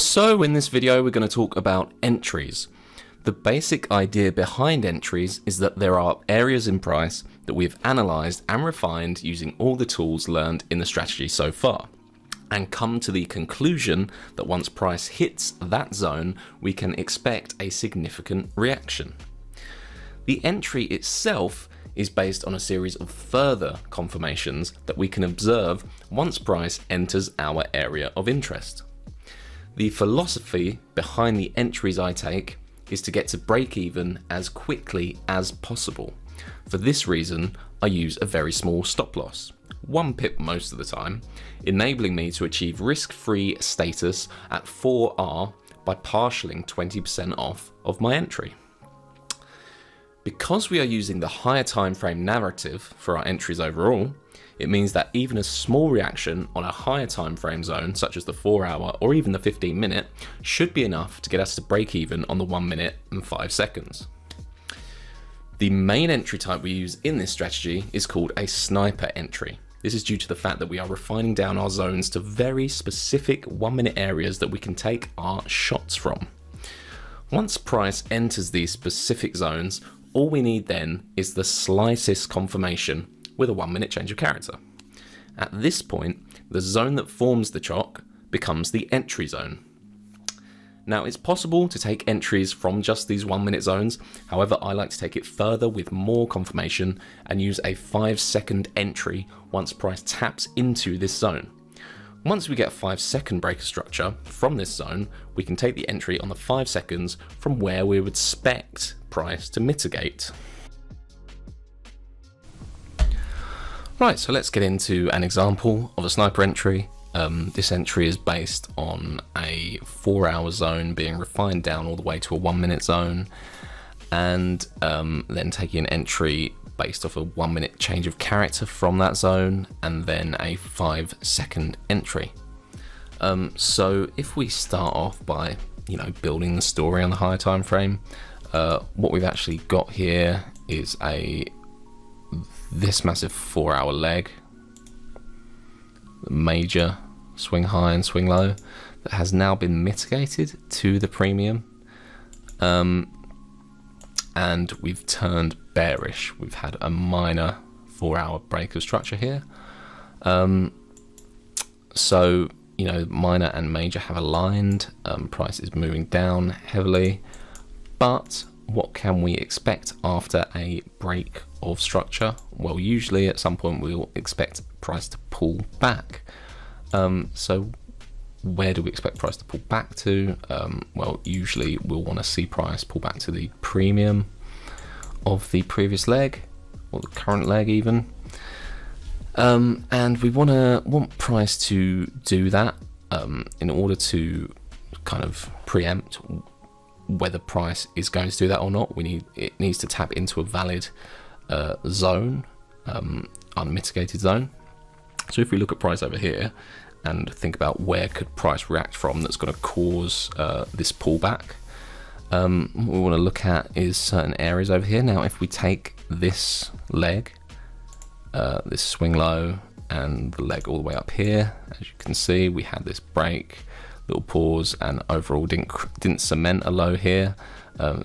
So in this video we're going to talk about entries. The basic idea behind entries is that there are areas in price that we've analysed and refined using all the tools learned in the strategy so far, and come to the conclusion that once price hits that zone we can expect a significant reaction. The entry itself is based on a series of further confirmations that we can observe once price enters our area of interest. The philosophy behind the entries I take is to get to break even as quickly as possible. For this reason, I use a very small stop loss, 1 pip most of the time, enabling me to achieve risk-free status at 4R by partialing 20% off of my entry. Because we are using the higher time frame narrative for our entries overall, it means that even a small reaction on a higher time frame zone, such as the 4-hour or even the 15-minute, should be enough to get us to break even on the 1 minute and 5 seconds. The main entry type we use in this strategy is called a sniper entry. This is due to the fact that we are refining down our zones to very specific 1 minute areas that we can take our shots from. Once price enters these specific zones, all we need then is the slightest confirmation with a 1 minute change of character. At this point, the zone that forms the chock becomes the entry zone. Now, it's possible to take entries from just these 1 minute zones. However, I like to take it further with more confirmation and use a 5-second entry once price taps into this zone. Once we get a 5-second breaker structure from this zone, we can take the entry on the 5 seconds from where we would expect price to mitigate. Right, so let's get into an example of a sniper entry. This entry is based on a 4-hour zone being refined down all the way to a 1 minute zone, and then taking an entry based off a 1 minute change of character from that zone, and then a 5-second entry. So if we start off by building the story on the higher time frame, what we've actually got here is this massive 4-hour leg, the major swing high and swing low, that has now been mitigated to the premium, and we've turned bearish. We've had a minor 4-hour break of structure here. So minor and major have aligned, price is moving down heavily, but what can we expect after a break of structure? Well, usually at some point we'll expect price to pull back. So where do we expect price to pull back to? Well, usually we'll want to see price pull back to the premium of the previous leg, or the current leg even. And we want price to do that in order to kind of preempt whether price is going to do that or not. It needs to tap into a valid zone, unmitigated zone. So if we look at price over here and think about where could price react from that's going to cause this pullback, what we want to look at is certain areas over here. Now, if we take this leg, this swing low, and the leg all the way up here, as you can see, we had this break, little pause, and overall didn't cement a low here.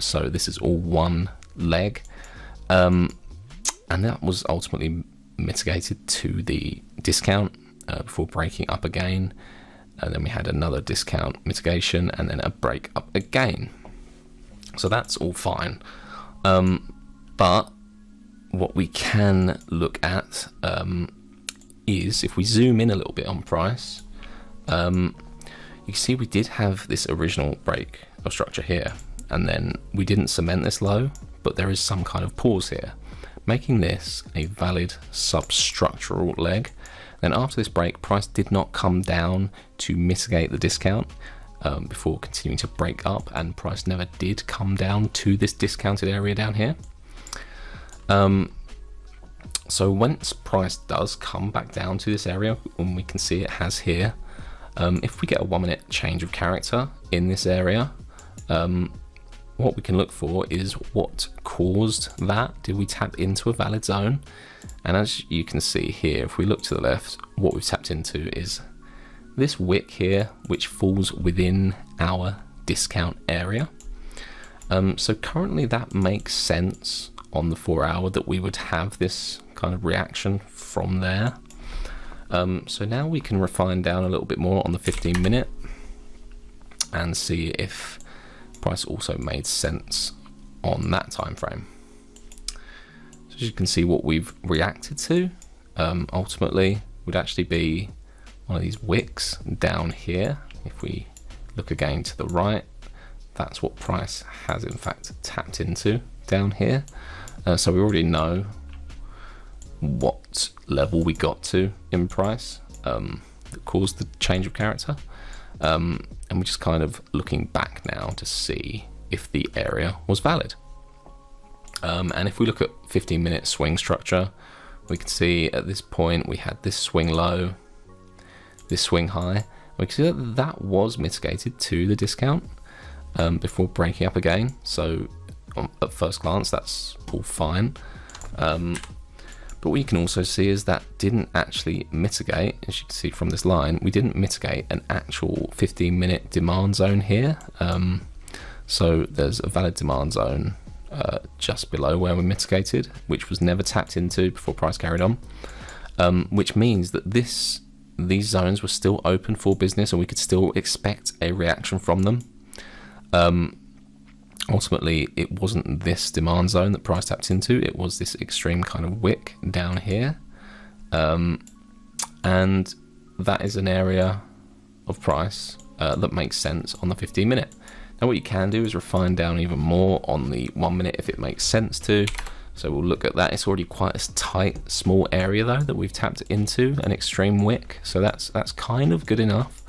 So this is all one leg, and that was ultimately mitigated to the discount before breaking up again, and then we had another discount mitigation and then a break up again. So that's all fine, but what we can look at is, if we zoom in a little bit on price, you can see we did have this original break of structure here, and then we didn't cement this low, but there is some kind of pause here, making this a valid substructural leg. Then after this break, price did not come down to mitigate the discount before continuing to break up, and price never did come down to this discounted area down here. So once price does come back down to this area, and we can see it has here, if we get a 1 minute change of character in this area, what we can look for is what caused that. Did we tap into a valid zone? And as you can see here, if we look to the left, what we've tapped into is this wick here, which falls within our discount area. So currently that makes sense on the 4 hour that we would have this kind of reaction from there. So now we can refine down a little bit more on the 15 minute and see if price also made sense on that time frame. So as you can see, what we've reacted to ultimately would actually be one of these wicks down here. If we look again to the right, that's what price has in fact tapped into down here. So we already know what level we got to in price that caused the change of character. And we're just kind of looking back now to see if the area was valid. And if we look at 15-minute swing structure, we can see at this point we had this swing low, this swing high. We can see that that was mitigated to the discount before breaking up again. So at first glance, that's all fine. But what you can also see is that didn't actually mitigate, as you can see from this line, we didn't mitigate an actual 15-minute demand zone here. So there's a valid demand zone just below where we mitigated, which was never tapped into before price carried on, which means that these zones were still open for business and we could still expect a reaction from them. Ultimately, it wasn't this demand zone that price tapped into, it was this extreme kind of wick down here. And that is an area of price that makes sense on the 15 minute. Now what you can do is refine down even more on the 1 minute if it makes sense to. So we'll look at that. It's already quite a tight, small area though that we've tapped into, an extreme wick. So that's kind of good enough.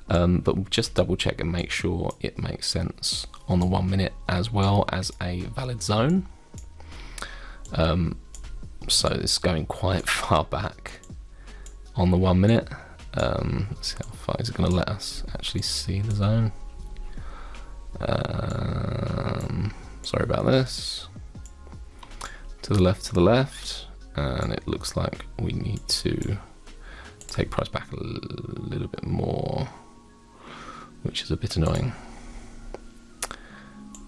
But we'll just double check and make sure it makes sense on the 1 minute as well as a valid zone. So this is going quite far back on the 1 minute. Let's see how far is it going to let us actually see the zone. Sorry about this. To the left, and it looks like we need to take price back a little bit more, which is a bit annoying.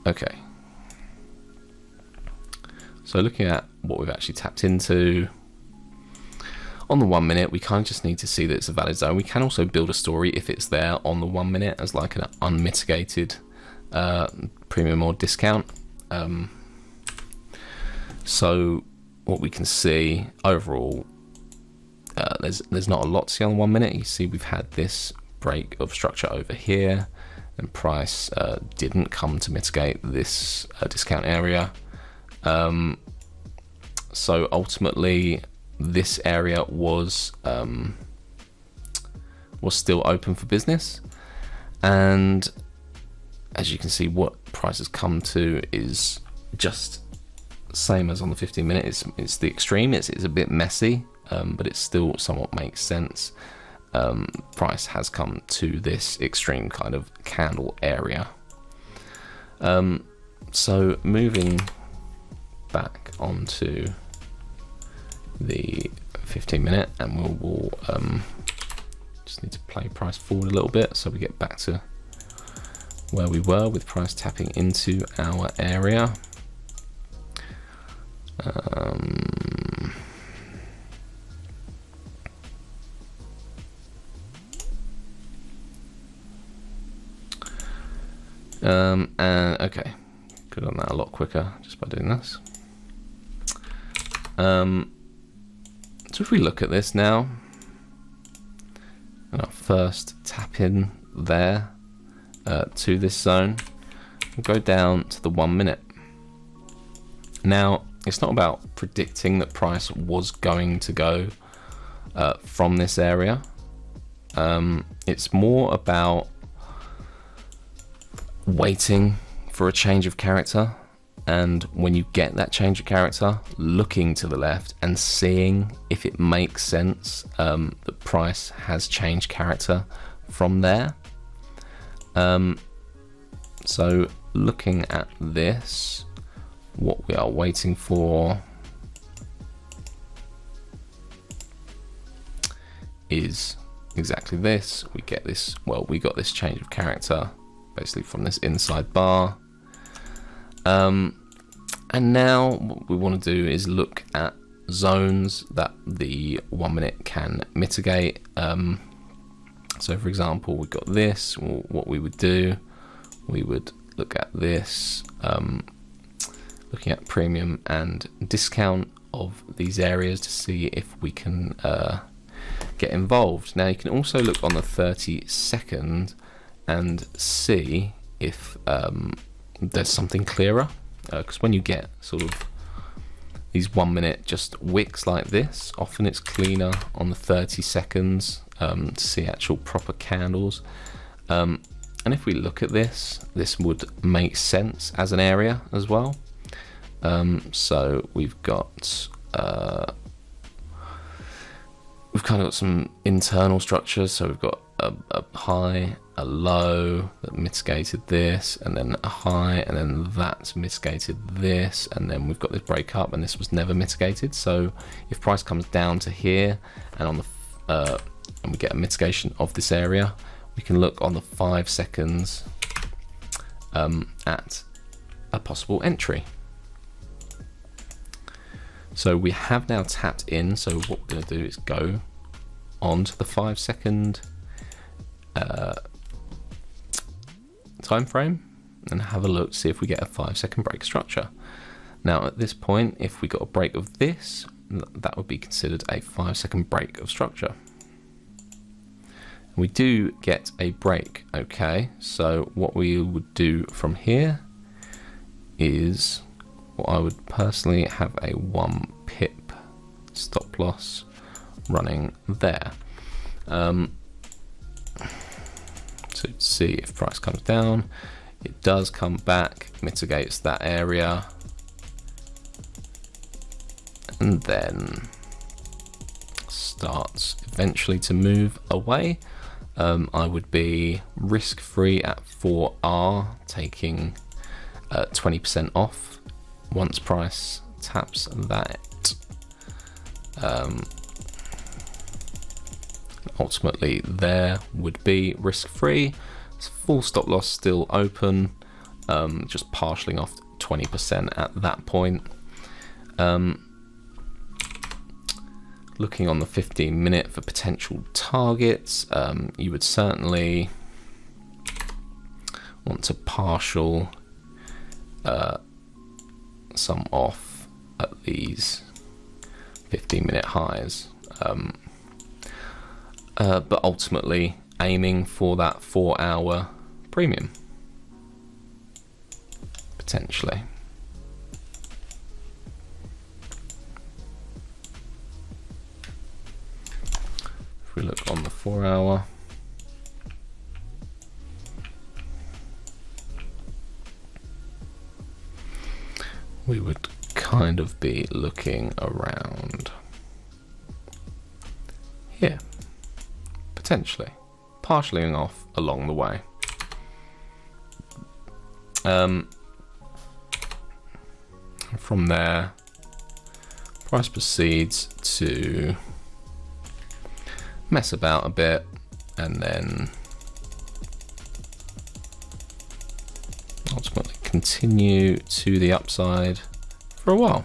Okay, so looking at what we've actually tapped into on the 1 minute, we kind of just need to see that it's a valid zone. We can also build a story if it's there on the 1 minute as like an unmitigated premium or discount. So what we can see overall, there's not a lot to see on the 1 minute. You see we've had this break of structure over here, and price didn't come to mitigate this discount area. So ultimately this area was still open for business, and as you can see, what price has come to is just same as on the 15 minute. It's the extreme. It's a bit messy, but it still somewhat makes sense. Price has come to this extreme kind of candle area. So moving back onto the 15 minute, and we'll just need to play price forward a little bit so we get back to where we were with price tapping into our area. And okay, could have done that a lot quicker just by doing this. So if we look at this now, and our first tap in there to this zone, we'll go down to the 1 minute. Now, it's not about predicting that price was going to go from this area. It's more about waiting for a change of character, and when you get that change of character, looking to the left and seeing if it makes sense that price has changed character from there. So looking at this, what we are waiting for is exactly this. We get this, well, we got this change of character basically from this inside bar. And now what we want to do is look at zones that the 1 minute can mitigate. So for example, we've got this. Well, what we would do, we would look at this, looking at premium and discount of these areas to see if we can get involved. Now you can also look on the 30-second and see if there's something clearer, because when you get sort of these 1 minute just wicks like this, often it's cleaner on the 30 seconds to see actual proper candles. And if we look at this, this would make sense as an area as well. So we've got we've kind of got some internal structures. So we've got a high, a low that mitigated this, and then a high, and then that's mitigated this, and then we've got this break up, and this was never mitigated. So if price comes down to here, and on the and we get a mitigation of this area, we can look on the 5 seconds at a possible entry. So we have now tapped in. So what we're going to do is go on to the 5 second time frame and have a look, see if we get a 5 second break structure. Now at this point, if we got a break of this, that would be considered a 5 second break of structure. We do get a break. Okay, so what we would do from here is, well, I would personally have a 1 pip stop loss running there. So see if price comes down, it does come back, mitigates that area, and then starts eventually to move away. I would be risk-free at 4R, taking 20% off once price taps that. Ultimately there would be risk-free. Full stop loss still open, just partially off 20% at that point. Looking on the 15 minute for potential targets, you would certainly want to partial some off at these 15 minute highs, but ultimately aiming for that 4 hour premium potentially. If we look on the 4 hour, we would kind of be looking around here, potentially, partially off along the way. From there, price proceeds to mess about a bit and then ultimately continue to the upside for a while.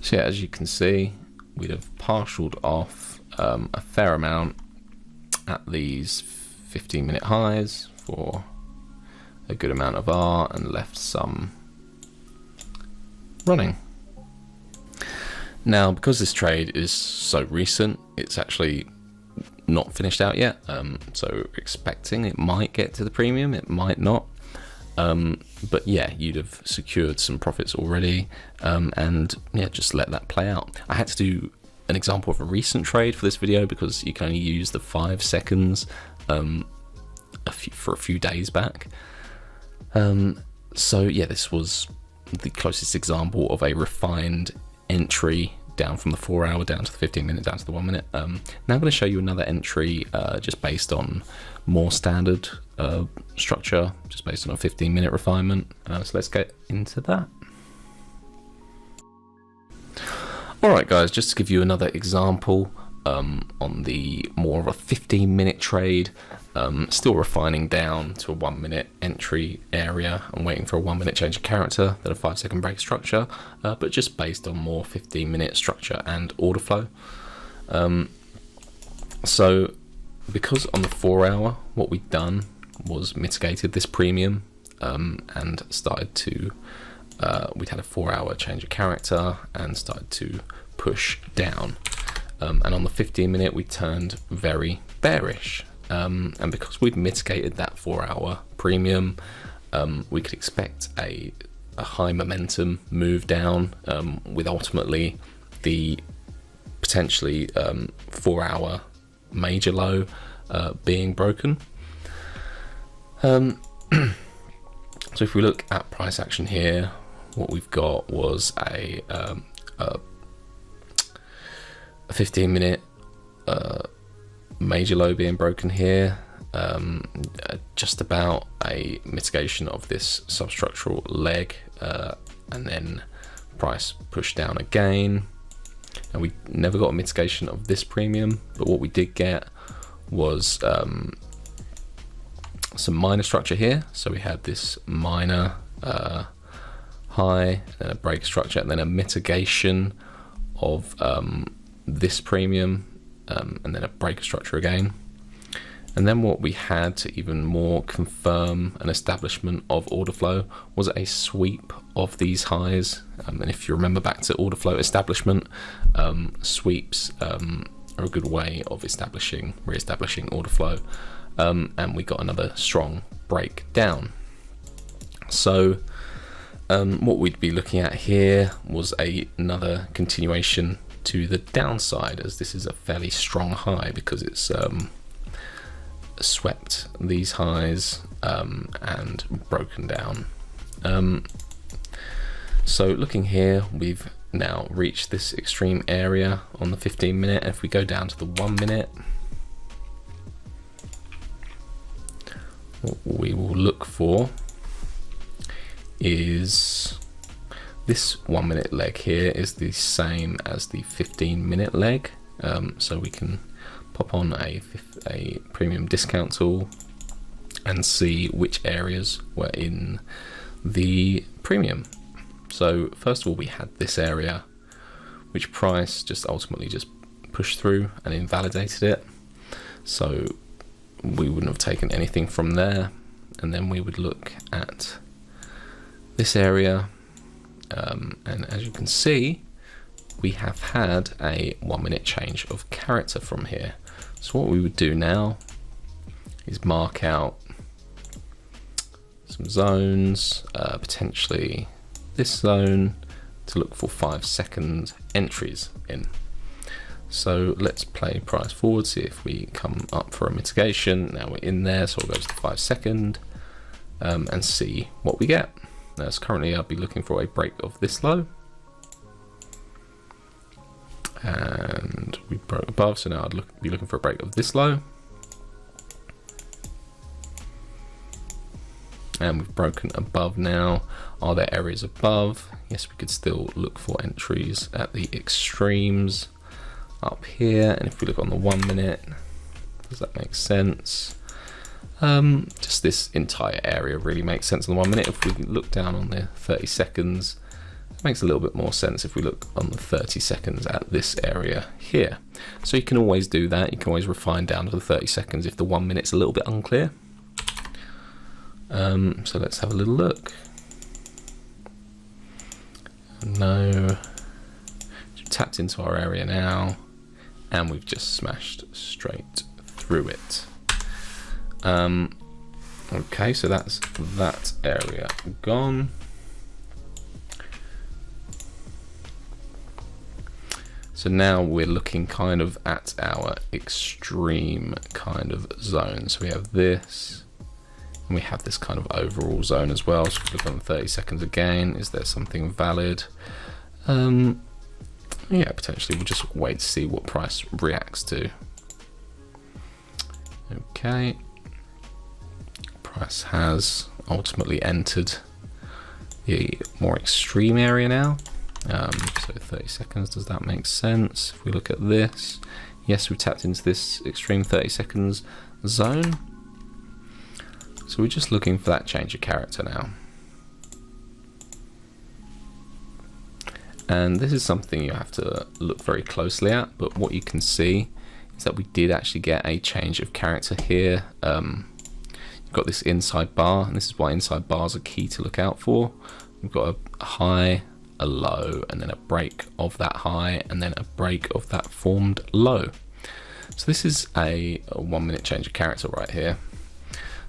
So yeah, as you can see, we'd have partialed off a fair amount at these 15 minute highs for a good amount of R and left some running. Now, because this trade is so recent, it's actually not finished out yet, so we're expecting it might get to the premium, it might not. But yeah, you'd have secured some profits already, and yeah, just let that play out. I had to do an example of a recent trade for this video because you can only use the 5 seconds for a few days back. So yeah, this was the closest example of a refined entry down from the 4 hour down to the 15 minute down to the 1 minute. Now I'm going to show you another entry just based on more standard structure, just based on a 15-minute refinement. So let's get into that. Alright guys, just to give you another example on the more of a 15-minute trade, still refining down to a 1 minute entry area. I'm waiting for a 1 minute change of character, then a 5-second break structure, but just based on more 15-minute structure and order flow. So because on the 4 hour, what we've done was mitigated this premium and started to, we'd had a 4 hour change of character and started to push down. And on the 15-minute, we turned very bearish. And because we've mitigated that 4 hour premium, we could expect a high momentum move down with ultimately the potentially 4 hour major low being broken. So if we look at price action here, what we've got was a 15-minute major low being broken here, just about a mitigation of this substructural leg, and then price pushed down again. And we never got a mitigation of this premium, but what we did get was some minor structure here. So we had this minor high, then a break structure, and then a mitigation of this premium, and then a break structure again. And then what we had to even more confirm an establishment of order flow was a sweep of these highs. And if you remember back to order flow establishment, sweeps are a good way of re-establishing order flow. And we got another strong break down. So what we'd be looking at here was another continuation to the downside, as this is a fairly strong high because it's swept these highs and broken down. So looking here, we've now reached this extreme area on the 15-minute. If we go down to the 1 minute, what we will look for is this 1 minute leg here is the same as the 15-minute leg. So we can pop on a premium discount tool and see which areas were in the premium. So first of all, we had this area, which price just ultimately just pushed through and invalidated it. So we wouldn't have taken anything from there. And then we would look at this area. And as you can see, we have had a 1 minute change of character from here. So what we would do now is mark out some zones, potentially this zone, to look for 5-second entries in. So let's play price forward, see if we come up for a mitigation. Now we're in there, so we'll go to the 5-second and see what we get. Now, so currently I'll be looking for a break of this low. And we broke above, so now I'd be looking for a break of this low. And we've broken above now. Are there areas above? Yes, we could still look for entries at the extremes up here. And if we look on the 1 minute, does that make sense? Just this entire area really makes sense on the 1 minute. If we look down on the 30 seconds, it makes a little bit more sense if we look on the 30 seconds at this area here. So you can always do that. You can always refine down to the 30 seconds if the 1 minute's a little bit unclear. So let's have a little look. No, we've tapped into our area now, and we've just smashed straight through it. Okay, so that's that area gone. So now we're looking kind of at our extreme kind of zone. So we have this, and we have this kind of overall zone as well. So we look on the 30 seconds again. Is there something valid? yeah, potentially we'll just wait to see what price reacts to. Okay, price has ultimately entered the more extreme area now. So 30 seconds, does that make sense? If we look at this, yes, we've tapped into this extreme 30 seconds zone. So we're just looking for that change of character now. And this is something you have to look very closely at, but what you can see is that we did actually get a change of character here. You've got this inside bar, and this is why inside bars are key to look out for. We've got a high, a low, and then a break of that high, and then a break of that formed low. So this is a 1 minute change of character right here.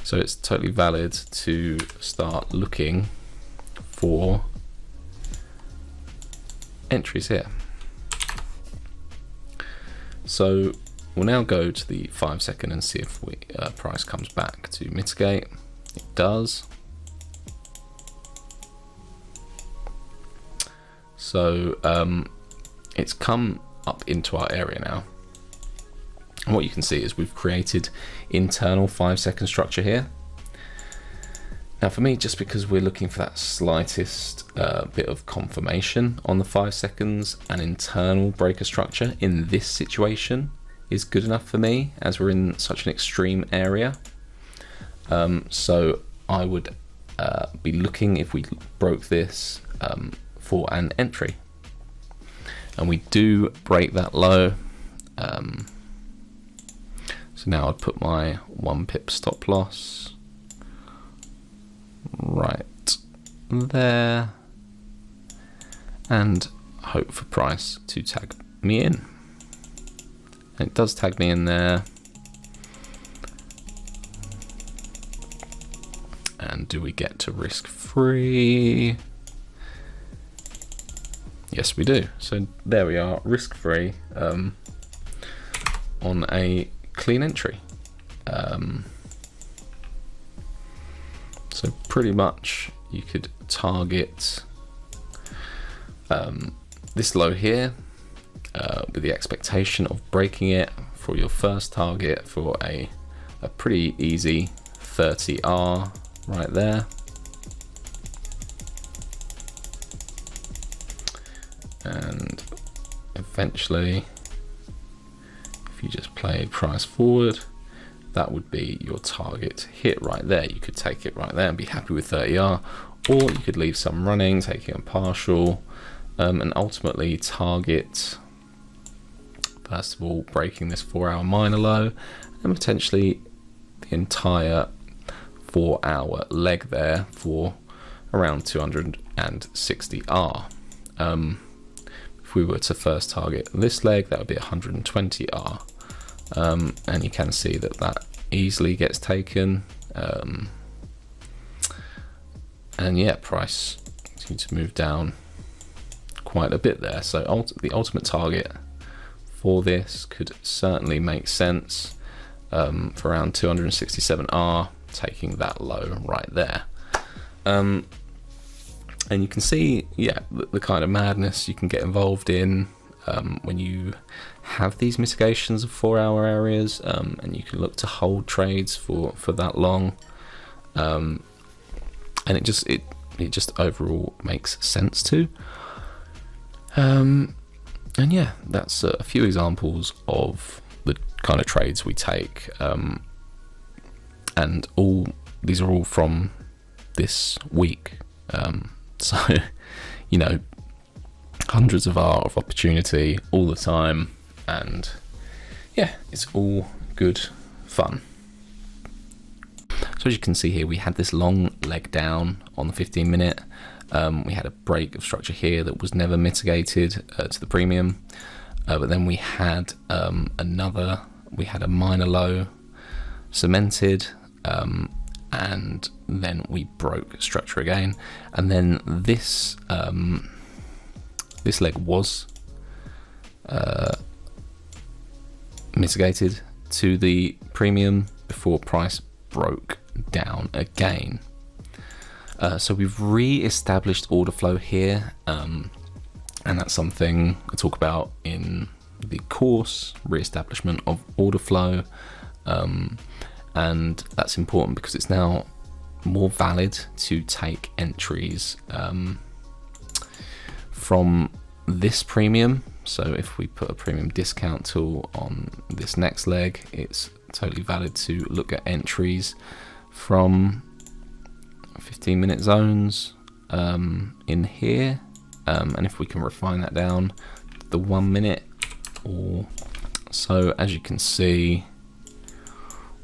So it's totally valid to start looking for entries here. So we'll now go to the 5 second and see if we price comes back to mitigate. It does. So it's come up into our area now. And what you can see is we've created internal 5 second structure here. Now for me, just because we're looking for that slightest bit of confirmation on the 5 seconds, an internal breaker structure in this situation is good enough for me, as we're in such an extreme area. So I would be looking, if we broke this, for an entry. And we do break that low. So now I'd put my 1 pip stop loss right there and hope for price to tag me in. And it does tag me in there. And do we get to risk free? Yes, we do. So there we are, risk free on a clean entry. So pretty much you could target this low here with the expectation of breaking it for your first target for a pretty easy 30R right there. And eventually, if you just play price forward, that would be your target hit right there. You could take it right there and be happy with 30R, or you could leave some running, taking a partial, and ultimately target, first of all, breaking this 4-hour minor low, and potentially the entire 4-hour leg there for around 260R. If we were to first target this leg, that would be 120R. And you can see that that easily gets taken. And yeah, price seems to move down quite a bit there. So the ultimate target for this could certainly make sense for around 267R, taking that low right there. And you can see, yeah, the kind of madness you can get involved in when you have these mitigations of 4-hour areas, and you can look to hold trades for that long, and it just overall makes sense too. And yeah, that's a few examples of the kind of trades we take, and these are all from this week. So, you know, hundreds of hours of opportunity all the time, and yeah, it's all good fun. So as you can see here, we had this long leg down on the 15 minute. We had a break of structure here that was never mitigated to the premium, but then we had a minor low cemented, and then we broke structure again, and then this leg was mitigated to the premium before price broke down again. So we've re-established order flow here, and that's something I talk about in the course, re-establishment of order flow, and that's important because it's now more valid to take entries from this premium. So if we put a premium discount tool on this next leg, it's totally valid to look at entries from 15-minute zones in here, and if we can refine that down to the 1 minute or so, as you can see,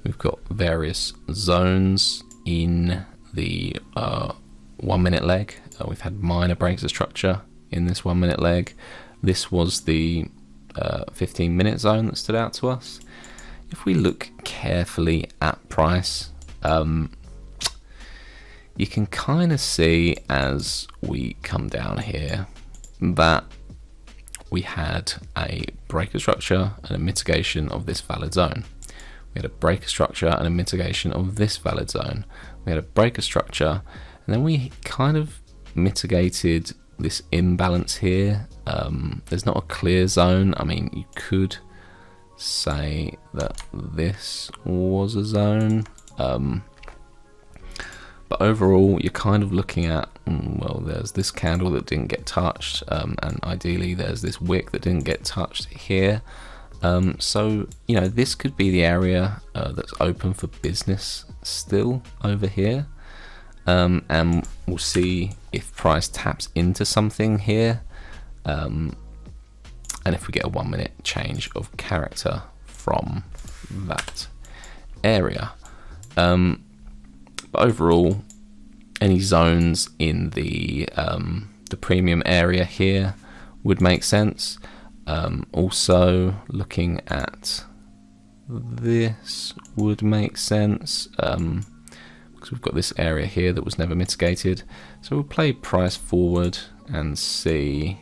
we've got various zones in the 1 minute leg. We've had minor breaks of structure in this 1 minute leg. This was the 15-minute zone that stood out to us. If we look carefully at price, you can kind of see as we come down here that we had a break of structure and a mitigation of this valid zone. We had a break of structure and a mitigation of this valid zone. We had a break of structure, and then we kind of mitigated this imbalance here. There's not a clear zone. I mean, you could say that this was a zone, but overall you're kind of looking at, well, there's this candle that didn't get touched, and ideally there's this wick that didn't get touched here. So, you know, this could be the area that's open for business still over here, and we'll see if price taps into something here, and if we get a 1 minute change of character from that area. But overall, any zones in the premium area here would make sense. Also, looking at this would make sense, because we've got this area here that was never mitigated. So we'll play price forward and see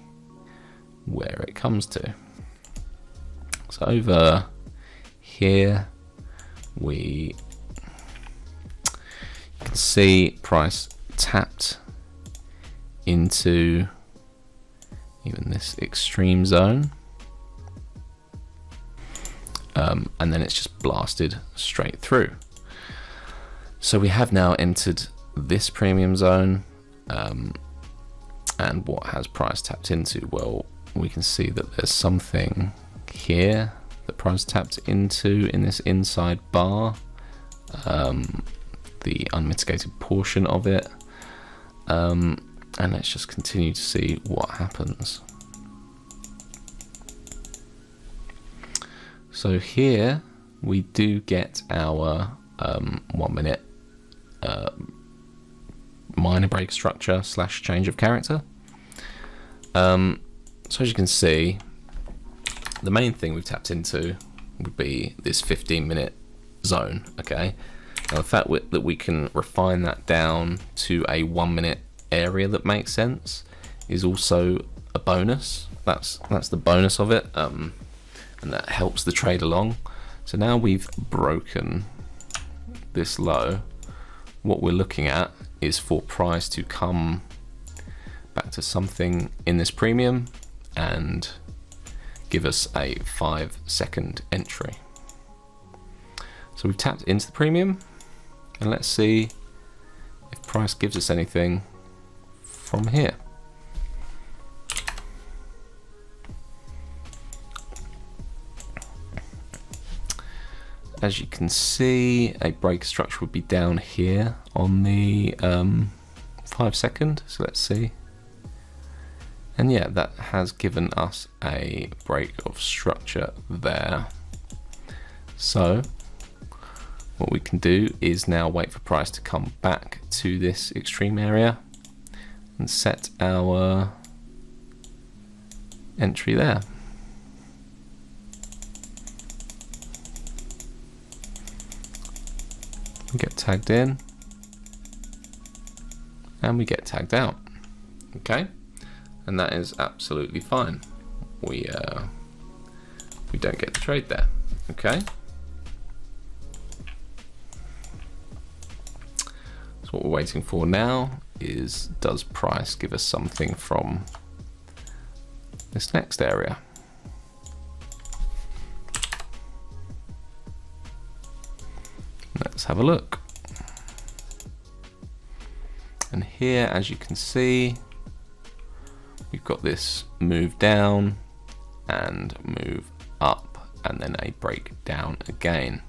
where it comes to. So over here, you can see price tapped into even this extreme zone, and then it's just blasted straight through. So we have now entered this premium zone, and what has price tapped into? Well, we can see that there's something here that price tapped into in this inside bar, the unmitigated portion of it, and let's just continue to see what happens. So here we do get our 1 minute minor break structure / change of character. So as you can see, the main thing we've tapped into would be this 15-minute zone. Okay, now the fact that we can refine that down to a 1 minute area that makes sense is also a bonus. That's the bonus of it, and that helps the trade along. So now we've broken this low, what we're looking at is for price to come back to something in this premium and give us a 5-second entry. So we've tapped into the premium, and let's see if price gives us anything from here. As you can see, a break structure would be down here on the 5 second. So let's see. And yeah, that has given us a break of structure there. So what we can do is now wait for price to come back to this extreme area and set our entry there. We get tagged in and we get tagged out. Okay, and that is absolutely fine. We don't get the trade there. Okay, so what we're waiting for now is, does price give us something from this next area. Let's have a look. And here, as you can see, we've got this move down and move up, and then a break down again.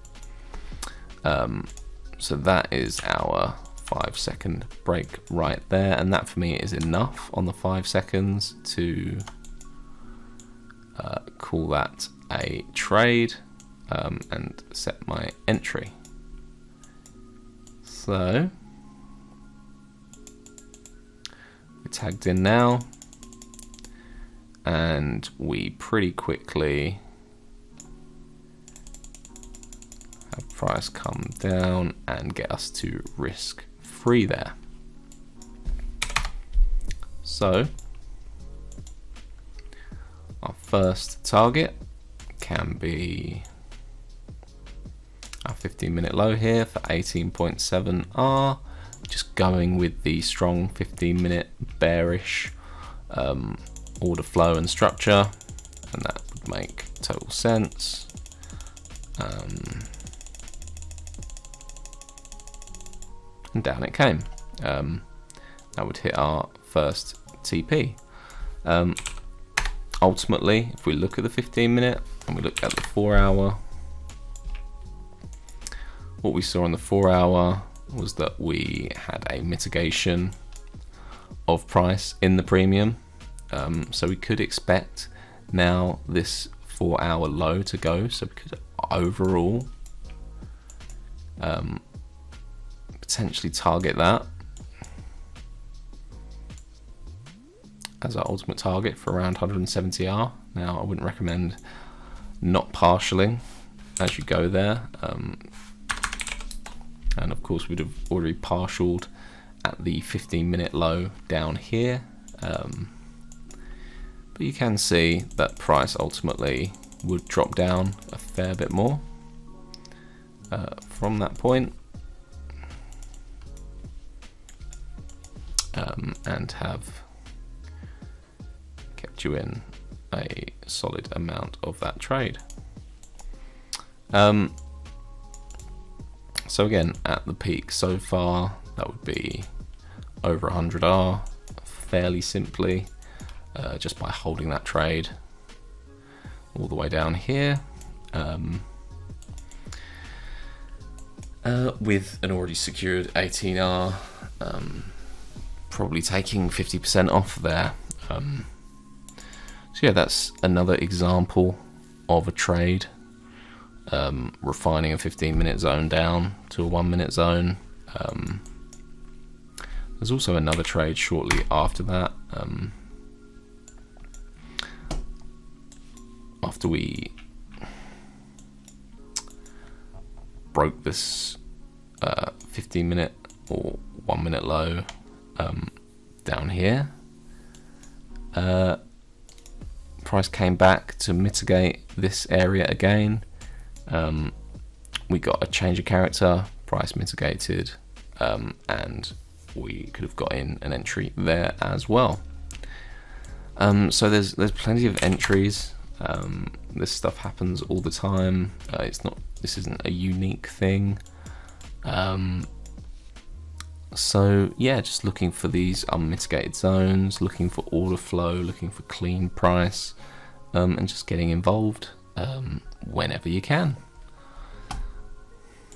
So that is our 5-second break right there, and that for me is enough on the 5 seconds to call that a trade and set my entry. So we're tagged in now, and we pretty quickly have price come down and get us to risk free there. So our first target can be our 15-minute low here for 18.7R, just going with the strong 15-minute bearish order flow and structure, and that would make total sense. And down it came. That would hit our first TP. Ultimately, if we look at the 15-minute and we look at the 4-hour, what we saw on the 4-hour was that we had a mitigation of price in the premium. So we could expect now this 4-hour low to go. So we could overall potentially target that as our ultimate target for around 170R. Now, I wouldn't recommend not partialing as you go there. And of course, we'd have already partialed at the 15-minute low down here. But you can see that price ultimately would drop down a fair bit more from that point. And have kept you in a solid amount of that trade. So again, at the peak so far, that would be over 100R fairly simply, just by holding that trade all the way down here, with an already secured 18R, probably taking 50% off there. So yeah, that's another example of a trade, refining a 15-minute zone down to a 1-minute zone. There's also another trade shortly after that, after we broke this 15-minute or 1-minute low down here. Price came back to mitigate this area again. We got a change of character, price mitigated, and we could have got in an entry there as well. So there's plenty of entries. This stuff happens all the time. This isn't a unique thing. So yeah, just looking for these unmitigated zones, looking for order flow, looking for clean price, and just getting involved whenever you can.